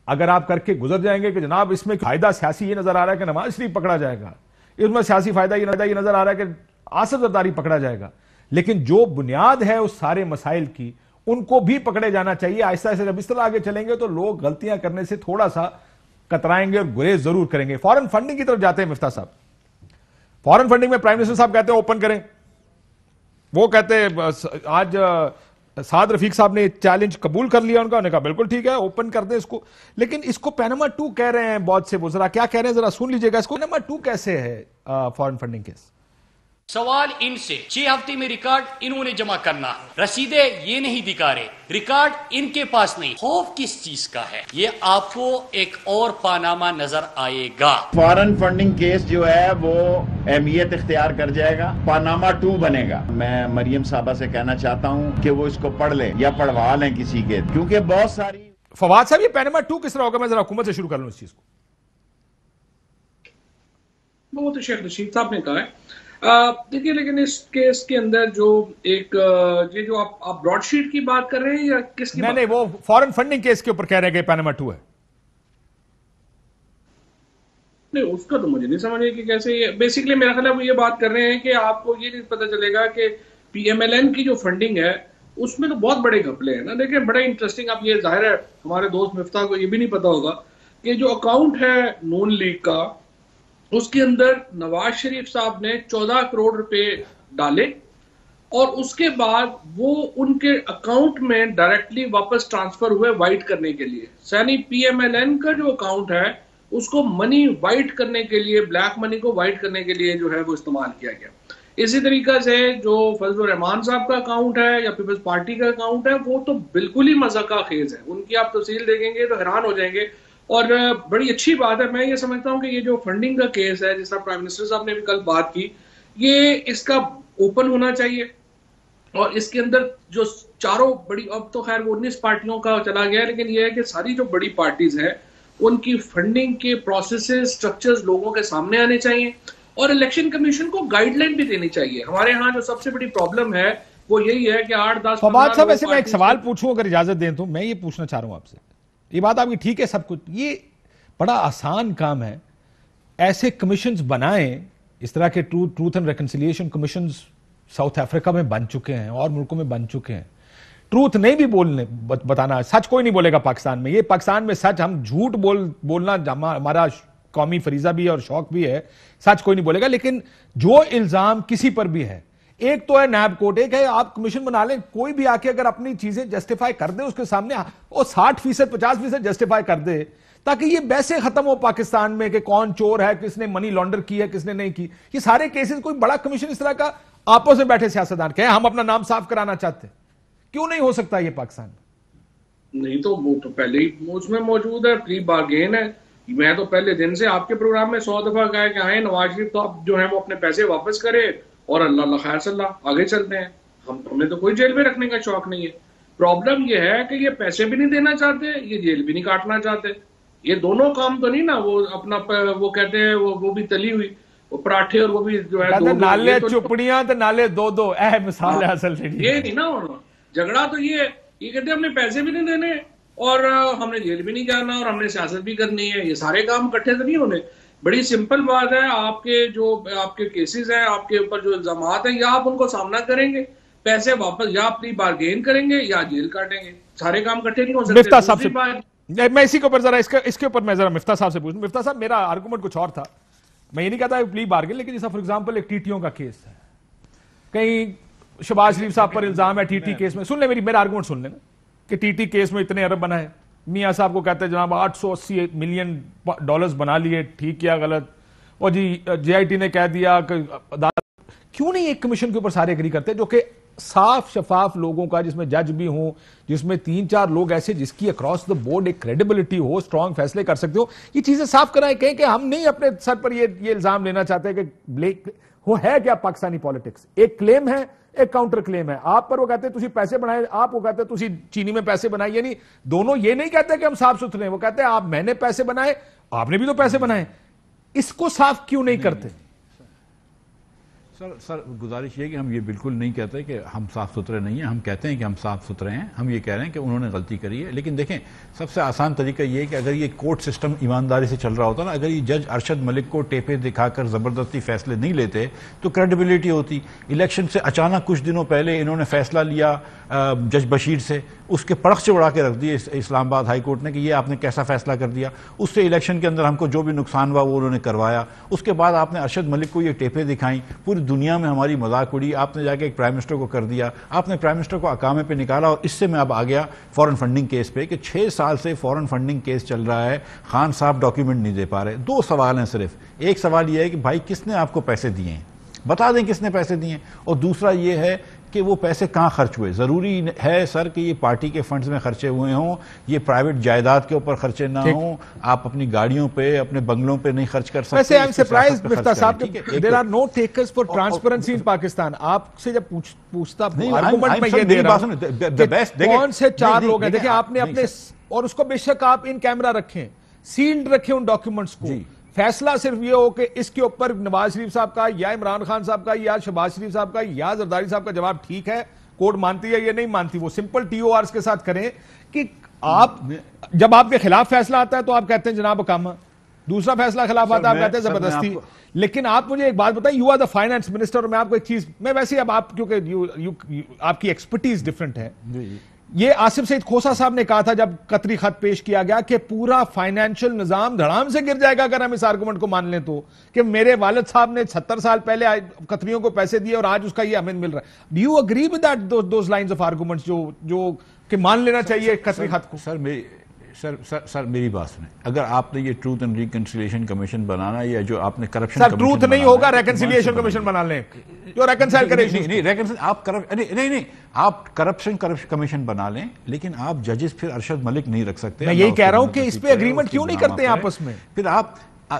اگر آپ کر کے گزر جائیں گے کہ جناب اس میں فائدہ سیاسی یہ نظر آ رہا ہے کہ نواز شریف پکڑا جائے گا, اس میں سیاسی فائدہ یہ نظر آ رہا ہے کہ آصف زرداری پکڑا جائے گا, لیکن جو بنیاد ہے اس سارے مسائل کی ان کو بھی پکڑے جانا چاہیے. آہستہ آہستہ جب اس طرح آگے چلیں گے تو لوگ غلطیاں کرنے سے تھوڑا سا کترائیں گے اور گریز ضرور کریں گے. فارن فنڈنگ کی طرف جاتے ہیں مفتاح صاحب. فارن فنڈنگ میں پرائم منسٹر صاحب کہتے ہیں اوپن کریں, وہ کہتے ہیں آج سعد رفیق صاحب نے چیلنج قبول کر لیا ان کا, انہوں نے کہا بالکل ٹھیک ہے اوپن کر دیں اس کو. لیکن اس کو پیناما 2 کہہ رہے ہیں بہت سے وزراء, کیا کہہ رہے ہیں ذرا سن لیجئے گا اس کو. پیناما 2 کیسے ہے فارن فنڈنگ کیس؟ سوال ان سے 6 ہفتے میں ریکارڈ انہوں نے جمع کرنا, رسیدیں یہ نہیں دکھا رہے, ریکارڈ ان کے پاس نہیں. خوف کس چیز کا ہے؟ یہ آپ کو ایک اور پاناما نظر آئے گا. فارن فنڈنگ کیس جو ہے وہ اہمیت اختیار کر جائے گا, پاناما 2 بنے گا. میں مریم صاحبہ سے کہنا چاہتا ہوں کہ وہ اس کو پڑھ لیں یا پڑھوا لیں کسی کے, کیونکہ بہت ساری. فواد صاحب یہ پاناما 2 کس طرح ہوگا؟ میں ذرا حکومت سے شروع کر لوں اس چیز کو. وہ تو شیخ رشید صاحب نے کہا ہے. دیکھیے لیکن اس کیس کے اندر جو ایک یہ جو آپ براڈ شیٹ کی بات کر رہے ہیں یا کس کی؟ نہیں وہ فارن فنڈنگ کیس کے اوپر کہہ رہے ہیں کہ پاناما 2 ہے. نہیں اس کا تو مجھے نہیں سمجھ کہ کیسے. یہ بیسیکلی میرا خیال ہے وہ یہ بات کر رہے ہیں کہ آپ کو یہ نہیں پتہ چلے گا کہ پی ایم ایل این کی جو فنڈنگ ہے اس میں تو بہت بڑے گھپلے ہیں نا. دیکھیں بڑے انٹرسٹنگ, اب یہ ظاہر ہے ہمارے دوست مفتاح کو یہ بھی نہیں پتا ہوگا کہ جو اکاؤنٹ ہے نون لیگ کا, اس کے اندر نواز شریف صاحب نے 14 کروڑ روپے ڈالے اور اس کے بعد وہ ان کے اکاؤنٹ میں ڈائریکٹلی واپس ٹرانسفر ہوئے وائٹ کرنے کے لیے. یعنی پی ایم ایل این کا جو اکاؤنٹ ہے اس کو منی وائٹ کرنے کے لیے, بلیک منی کو وائٹ کرنے کے لیے جو ہے وہ استعمال کیا گیا. اسی طریقہ سے جو فضل الرحمان صاحب کا اکاؤنٹ ہے یا پیپلز پارٹی کا اکاؤنٹ ہے وہ تو بالکل ہی مذاقہ خیز ہے. ان کی آپ تفصیل دیکھیں گے تو حیران ہو جائیں گے. اور بڑی اچھی بات ہے, میں یہ سمجھتا ہوں کہ یہ جو فنڈنگ کا کیس ہے جس طرح پرائم منسٹر صاحب نے بھی کل بات کی, یہ اس کا اوپن ہونا چاہیے. اور اس کے اندر جو چاروں بڑی, اب تو خیر وہ 19 پارٹیوں کا چلا گیا, لیکن یہ ہے کہ ساری جو بڑی پارٹیز ہیں ان کی فنڈنگ کے پروسیسز, سٹرکچرز لوگوں کے سامنے آنے چاہیے اور الیکشن کمیشن کو گائیڈ لائن بھی دینی چاہیے. ہمارے ہاں جو سب سے بڑی پرابلم ہے وہ یہی ہے کہ 8-10. فواد صاحب ایسے میں ایک سوال پوچھوں اگر اجازت دیں تو, میں یہ پوچھنا چاہ رہا ہوں آپ سے, یہ بات آپ کی ٹھیک ہے سب کچھ, یہ بڑا آسان کام ہے, ایسے کمیشنز بنائیں اس طرح کے truth and reconciliation commissions South Africa میں بن چکے ہیں اور ملکوں میں بن چکے ہیں. ٹروتھ نہیں بھی بتانا, سچ کوئی نہیں بولے گا پاکستان میں. یہ پاکستان میں سچ, ہم جھوٹ بولنا ہمارا قومی فریضہ بھی ہے اور شوق بھی ہے, سچ کوئی نہیں بولے گا. لیکن جو الزام کسی پر بھی ہے, ایک تو ہے نیب کوٹ, ایک ہے آپ کمیشن بنا لیں, کوئی بھی آ کے اگر اپنی چیزیں جسٹیفائی کر دے اس کے سامنے, وہ 60% 50% جسٹیفائی کر دے تاکہ یہ بحثیں ختم ہو پاکستان میں کہ کون چور ہے, کس نے منی لانڈر کی ہے, کس نے نہیں کی. یہ سارے کیسز کوئی بڑا کمیشن اس طرح کا آپس میں بیٹھے سیاستدان کہیں ہم اپنا نام صاف کرانا چاہتے ہیں, کیوں نہیں ہو سکتا یہ پاکستان میں؟ نہیں تو وہ تو پہلے ہی اس میں موجود ہے, پری بارگین ہے. میں تو پہلے دن سے آپ کے پروگرام میں 100 دفعہ کہا کہ آئیں نواز شریف تو اب جو ہے وہ اپنے پیسے واپس کرے اور اللہ خیر صلی اللہ آگے چلتے ہیں. ہمیں تو کوئی جیل میں رکھنے کا شوق نہیں ہے. پرابلم یہ ہے کہ یہ پیسے بھی نہیں دینا چاہتے, یہ جیل بھی نہیں کاٹنا چاہتے. یہ دونوں کام تو نہیں نا, وہ اپنا وہ کہتے ہیں وہ بھی تلی ہوئی وہ پراٹھے اور وہ بھی جو ہے نالے چپڑیاں تو نالے دو اے مثال ہے اصل سے. یہ نہیں نا ہونا, جھگڑا تو یہ کہتے ہیں ہم نے پیسے بھی نہیں دینے اور ہم نے جیل بھی نہیں جانا اور ہم نے سیاست بھی کرنی ہے. یہ سارے کام اکٹھے تو نہیں ہونے. بڑی سمپل بات ہے, آپ کے جو آپ کے کیسز ہیں, آپ کے اوپر جو الزامات ہیں, یا آپ ان کو سامنا کریں گے, پیسے واپس یا اپنی بارگین کریں گے یا جیل کاٹیں گے. سارے کام اکٹھے نہیں ہو سکتے. مفتاح صاحب سے میں اسی کے اوپر ذرا اس کے اوپر میں ذرا مفتاح صاحب سے پوچھوں. مفتاح صاحب میرا آرگومنٹ کچھ اور تھا, میں یہ نہیں کہتا پلی بارگین, لیکن جیسا فار ایگزامپل ایک ٹی ٹیوں کا کیس ہے, کہیں شہباز شریف صاحب پر الزام ہے ٹی ٹی کیس میں. سن لیں میرا آرگومنٹ سن لیں کہ ٹی ٹی کیس میں اتنے ارب بنا ہے, میاں صاحب کو کہتے ہیں جناب $880 ملین بنا لیے, ٹھیک کیا غلط, اور جے آئی ٹی نے کہہ دیا کہ کیوں نہیں ایک کمیشن کے اوپر سارے اگری کرتے جو کہ صاف شفاف لوگوں کا, جس میں جج بھی ہوں, جس میں 3-4 لوگ ایسے جس کی اکراس دا بورڈ ایک کریڈیبلٹی ہو, اسٹرانگ فیصلے کر سکتے ہو. یہ چیزیں صاف کرائیں, کہیں کہ ہم نہیں اپنے سر پر یہ الزام لینا چاہتے کہ وہ ہے کیا پاکستانی پالیٹکس؟ ایک کلیم ہے، ایک کاؤنٹر کلیم ہے. آپ پر وہ کہتے ہیں تسی پیسے بنائے، آپ وہ کہتے ہیں تسی چینی میں پیسے بنائے. یعنی دونوں یہ نہیں کہتے کہ ہم صاف ستھرے ہیں، وہ کہتے ہیں آپ میں نے پیسے بنائے، آپ نے بھی تو پیسے بنائے. اس کو صاف کیوں نہیں کرتے؟ سر گزارش یہ کہ ہم یہ بالکل نہیں کہتے کہ ہم صاف ستھرے نہیں ہیں. ہم کہتے ہیں کہ ہم صاف ستھرے ہیں. ہم یہ کہہ رہے ہیں کہ انہوں نے غلطی کری ہے. لیکن دیکھیں سب سے آسان طریقہ یہ ہے کہ اگر یہ کورٹ سسٹم ایمانداری سے چل رہا ہوتا نا، اگر یہ جج ارشد ملک کو ٹیپے دکھا کر زبردستی فیصلے نہیں لیتے تو کریڈیبلٹی ہوتی. الیکشن سے اچانک کچھ دنوں پہلے انہوں نے فیصلہ لیا جج بشیر سے، اس کے پرخ چڑھا کے رکھ دیے اسلام آباد ہائی کورٹ نے کہ یہ آپ نے کیسا فیصلہ کر دیا. اس سے الیکشن کے اندر ہم کو جو بھی نقصان ہوا وہ انہوں نے کروایا. اس کے بعد آپ نے ارشد ملک کو یہ ٹیپے دکھائیں، پوری دنیا میں ہماری مذاق اڑی. آپ نے جا کے ایک پرائم منسٹر کو کر دیا، آپ نے پرائم منسٹر کو اقامے پہ نکالا. اور اس سے میں اب آ گیا فورن فنڈنگ کیس پہ کہ 6 سال سے فورن فنڈنگ کیس چل رہا ہے، خان صاحب ڈاکیومنٹ نہیں دے پا رہے. 2 سوال ہیں صرف. ایک سوال یہ ہے کہ بھائی کس نے آپ کو پیسے دیے ہیں، بتا دیں کس نے پیسے دیے ہیں. اور دوسرا یہ ہے کہ وہ پیسے کہاں خرچ ہوئے. ضروری ہے سر کہ یہ پارٹی کے فنڈز میں خرچے ہوئے ہوں، یہ پرائیویٹ جائیداد کے اوپر خرچے نہ ہوں. آپ اپنی گاڑیوں پہ، اپنے بنگلوں پہ نہیں خرچ کر سکتے. ویسے I'm surprised مفتاح صاحب there are no takers for transparency in Pakistan. آپ سے جب پوچھتا آرگومنٹ میں یہ دے رہا ہوں کہ کون سے 4 لوگ ہیں. دیکھیں آپ نے اپنے، اور اس کو بے شک آپ ان کیمرہ رکھیں، سیلڈ رکھیں ان ڈاکیومنٹس کو. فیصلہ صرف یہ ہو کہ اس کے اوپر نواز شریف صاحب کا یا عمران خان صاحب کا یا شہباز شریف صاحب کا یا زرداری صاحب کا جواب ٹھیک ہے، کورٹ مانتی ہے یا نہیں مانتی. وہ سمپل TORs کے ساتھ کریں کہ آپ جب آپ کے خلاف فیصلہ آتا ہے تو آپ کہتے ہیں جناب اقامہ، دوسرا فیصلہ خلاف آتا ہے آپ کہتے ہیں زبردستی. لیکن آپ مجھے ایک بات بتائیں، you are the finance minister, اور میں آپ کو ایک چیز، میں ویسے اب آپ کیونکہ آپ کی ایکسپرٹیز ڈفرنٹ ہے. یہ آصف سعید کھوسا صاحب نے کہا تھا جب قطری خط پیش کیا گیا کہ پورا فائنینشل نظام دھڑام سے گر جائے گا اگر ہم اس آرگومنٹ کو مان لیں تو، کہ میرے والد صاحب نے 70 سال پہلے قطریوں کو پیسے دیے اور آج اس کا یہ ہمیں مل رہا ہے. Do you agree with that those lines of arguments جو کہ مان لینا چاہیے قطری خط کو؟ سر میری بات سنیں. اگر آپ نے یہ ٹروتھ اینڈ ریکنسیلیشن کمیشن بنانا یا جو آپ نے کرپشن، سر ٹروتھ نہیں ہوگا، ریکنسیلیشن کمیشن بنا لیں جو ریکنسائل کرے. نہیں آپ کرپشن کمیشن بنا لیں، لیکن آپ ججز پھر ارشد ملک نہیں رکھ سکتے. میں یہی کہہ رہا ہوں کہ اس پہ اگریمنٹ کیوں نہیں کرتے آپس میں؟ پھر آپ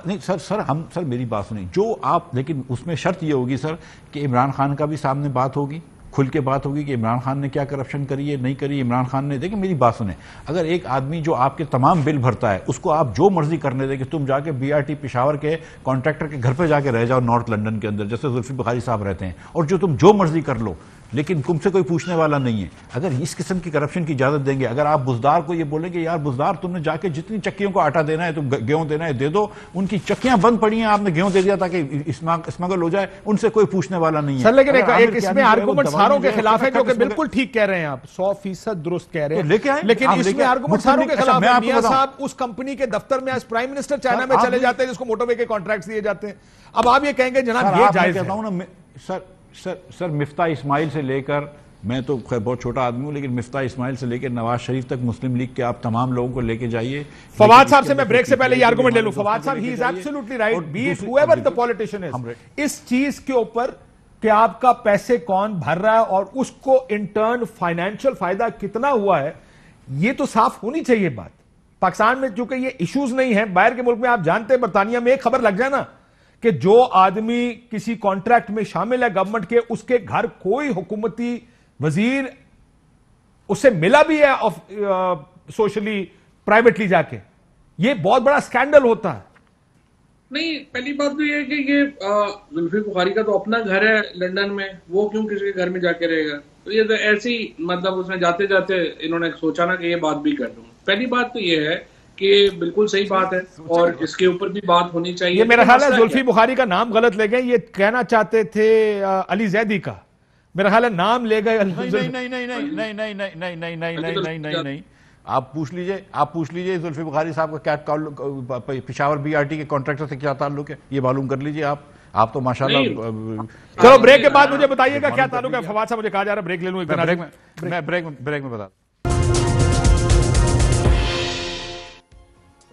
نہیں سر میری بات سنیں جو آپ، لیکن اس میں شرط یہ ہوگی سر کہ عمران خان کا بھی سامنے بات ہوگی، کھل کے بات ہوگی کہ عمران خان نے کیا کرپشن کری ہے نہیں کری. عمران خان نے، دیکھیں میری بات سنیں، اگر ایک آدمی جو آپ کے تمام بل بھرتا ہے اس کو آپ جو مرضی کرنے دیں کہ تم جا کے BRT پشاور کے کانٹریکٹر کے گھر پہ جا کے رہ جاؤ نارتھ لنڈن کے اندر جیسے زلفی بخاری صاحب رہتے ہیں، اور جو تم جو مرضی کر لو، لیکن تم سے کوئی پوچھنے والا نہیں ہے. اگر اس قسم کی کرپشن کی اجازت دیں گے، اگر آپ بزدار کو یہ بولیں گے یار بزدار تم نے جا کے جتنی چکیوں کو آٹا دینا ہے، تم گیہوں دینا ہے دے دو، ان کی چکیاں بند پڑی ہیں، آپ نے گیہوں دے دیا تاکہ اسمگل ہو جائے، ان سے کوئی پوچھنے والا نہیں ہے. سر لیکن ایک اس میں آرگومنٹ ساروں کے خلاف ہے جو کہ بالکل ٹھیک کہہ رہے ہیں آپ، 100% درست کہہ رہے ہیں، لیکن اس میں آرگومنٹ ساروں کے خلاف ہے. میاں صاحب اس کمپنی کے دفتر میں ایز پرائم منسٹر چائنا میں چلے جاتے ہیں جس کو موٹر وے کے کانٹریکٹس دیے جاتے ہیں. اب آپ یہ کہیں گے جناب یہ جائز ہے. سر مفتاح اسماعیل سے لے کر، میں تو خیر بہت چھوٹا آدمی ہوں، لیکن مفتاح اسماعیل سے لے کے نواز شریف تک مسلم لیگ کے آپ تمام لوگوں کو لے کے جائیے. فواد صاحب سے میں بریک سے پہلے یہ آرگومنٹ لے لوں. فواد صاحب ہی is absolutely right, be it whoever the politician is. اس چیز کے اوپر کہ آپ کا پیسے کون بھر رہا ہے اور اس کو انٹرن فائنینشل فائدہ کتنا ہوا ہے، یہ تو صاف ہونی چاہیے بات. پاکستان میں چونکہ یہ ایشوز نہیں ہیں، باہر کے ملک میں آپ جانتے ہیں برطانیہ میں ایک خبر لگ جائے نا کہ جو آدمی کسی کانٹریکٹ میں شامل ہے گورنمنٹ کے، اس کے گھر کوئی حکومتی وزیر اسے ملا بھی ہے سوشلی پرائیویٹلی جا کے، یہ بہت بڑا سکینڈل ہوتا ہے. نہیں، پہلی بات تو یہ ہے کہ یہ زلفی بخاری کا تو اپنا گھر ہے لنڈن میں، وہ کیوں کسی کے گھر میں جا کے رہے گا؟ تو یہ تو ایسی مطلب اس میں جاتے جاتے انہوں نے سوچا نا کہ یہ بات بھی کر دوں. پہلی بات تو یہ ہے کہ بالکل صحیح بات ہے اور اس کے اوپر بھی بات ہونی چاہیے. یہ میرا خیال ہے زلفی بخاری کا نام غلط لے گئے، یہ کہنا چاہتے تھے علی زیدی کا، میرا خیال ہے نام لے گئے. نہیں آپ پوچھ لیجئے زلفی بخاری صاحب کا کیا پشاور BRT کے کانٹریکٹر سے کیا تعلق ہے، یہ معلوم کر لیجئے آپ تو ماشاءاللہ. چلو بریک کے بعد مجھے بتائیے گا کیا تعلق ہے. فواد صاحب مجھے کہا جا رہا ہے بریک لے لوں، میں بریک میں بتا.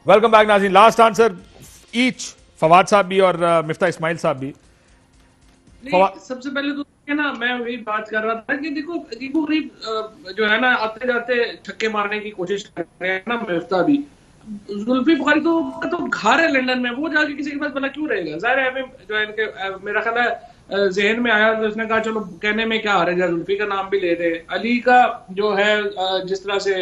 ویلکم بیک ناظرین. لاسٹ آنسر ایچ، فواد صاحب بھی اور مفتاح اسماعیل صاحب بھی. سب سے پہلے تو نا میں وہی بات کر رہا تھا کہ دیکھو غریب جو ہے نا آتے جاتے چھکے مارنے کی کوشش کر رہے ہیں نا مفتاح بھی. زلفی بخاری تو گھر ہے لنڈن میں، وہ جا کے کسی کے پاس بنا کیوں رہے گا؟ ظاہر ہے جو ہے میرا خیال ہے ذہن میں آیا تو اس نے کہا چلو کہنے میں کیا حرج ہے، زلفی کا نام بھی لے دے. علی کا جو ہے جس طرح سے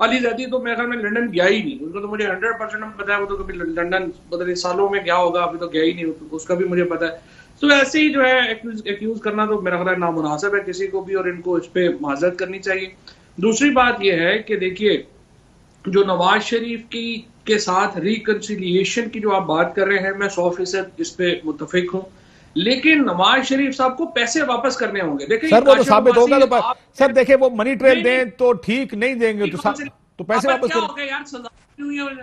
علی زیدی تو میرے خیال میں لنڈن گیا ہی نہیں، اس کو تو مجھے 100% پتا ہے، وہ تو کبھی لنڈن پتہ نہیں سالوں میں گیا ہوگا، ابھی تو گیا ہی نہیں، اس کا بھی مجھے پتا ہے. تو ایسے ہی جو ہے ایکیوز کرنا تو میرا خیال نامناسب ہے کسی کو بھی، اور ان کو اس پہ معذرت کرنی چاہیے. دوسری بات یہ ہے کہ دیکھیے جو نواز شریف کے ساتھ ریکنسیلیشن کی جو آپ بات کر رہے ہیں، میں 100% اس پہ متفق ہوں، لیکن نواز شریف صاحب کو پیسے واپس کرنے ہوں گے. دیکھیں سر وہ تو ثابت ہوگا تو سر دیکھیں وہ منی ٹریل دیں تو ٹھیک، نہیں دیں گے تو پیسے واپس کریں.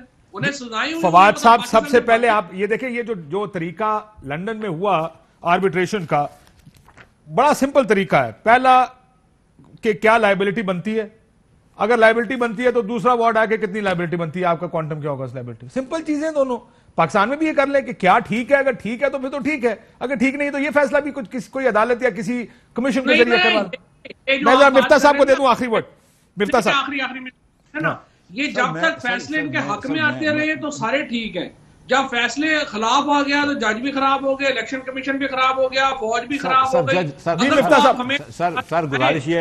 فواد صاحب سب سے پہلے آپ یہ دیکھیں، یہ جو طریقہ لندن میں ہوا آربیٹریشن کا بڑا سمپل طریقہ ہے. پہلا کہ کیا لائبلٹی بنتی ہے، اگر لائبلٹی بنتی ہے تو دوسرا وارڈ آ کے کتنی لائبلٹی بنتی ہے، آپ کا کوانٹم کیا ہوگا اس لائبلٹی. سمپل چیزیں دونوں. پاکستان میں بھی یہ کر لیں کہ کیا ٹھیک ہے، اگر ٹھیک ہے تو پھر تو ٹھیک ہے، اگر ٹھیک نہیں تو یہ فیصلہ بھی کوئی عدالت یا کسی کمیشن کے ذریعے کروا. میں مفتہ صاحب کو دے دوں آخری ورڈ. مفتہ صاحب آخری یہ جب تک فیصلے ان کے حق میں آتے رہے تو سارے ٹھیک ہیں، جب فیصلے خلاف آ گیا تو جج بھی خراب ہو گیا، الیکشن کمیشن بھی خراب ہو گیا، فوج بھی خراب ہو گئی. سر گزارش یہ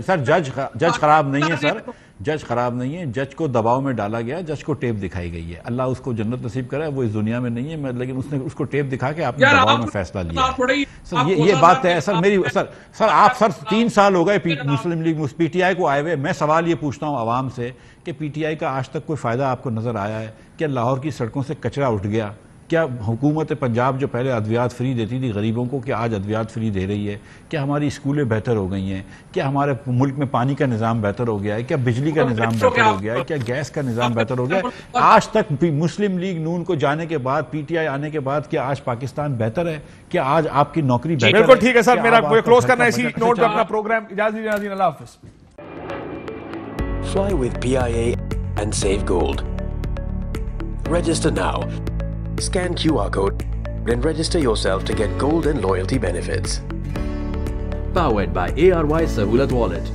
سر جج خراب نہیں ہے، سر جج خراب نہیں ہے، جج کو دباؤ میں ڈالا گیا، جج کو ٹیپ دکھائی گئی ہے. اللہ اس کو جنت نصیب کرے، وہ اس دنیا میں نہیں ہے، لیکن اس نے اس کو ٹیپ دکھا کے آپ نے دباؤ میں فیصلہ لیا ہے. سر یہ بات ہے سر میری. سر آپ 3 سال ہو گئے مسلم لیگ پی ٹی آئی کو آئے ہوئے. میں سوال یہ پوچھتا ہوں عوام سے کہ پی ٹی آئی کا آج تک کوئی فائدہ آپ کو نظر آیا ہے؟ کیا لاہور کی سڑکوں سے کچرا اٹھ گیا؟ کیا حکومت پنجاب جو پہلے ادویات فری دیتی تھی غریبوں کو، کیا آج ادویات فری دے رہی ہے؟ کیا ہماری اسکولیں بہتر ہو گئی ہیں؟ کیا ہمارے ملک میں پانی کا نظام بہتر ہو گیا ہے؟ کیا بجلی کا نظام بہتر ہو گیا ہے؟ کیا گیس کا نظام بہتر ہو گیا ہے؟ آج تک مسلم لیگ نون کو جانے کے بعد، پی ٹی آئی آنے کے بعد، کیا آج پاکستان بہتر ہے؟ کیا آج آپ کی نوکری بہتر ہے؟ بالکل ٹھیک ہے سر، میرا کلوز کرنا ہے اسی نوٹ پہ اپنا پروگرام. اجازت دیجیے، اللہ حافظ. Fly with PIA and save gold. Register now. Scan QR code and register yourself to get gold and loyalty benefits. Powered by ARY Sahulat Wallet.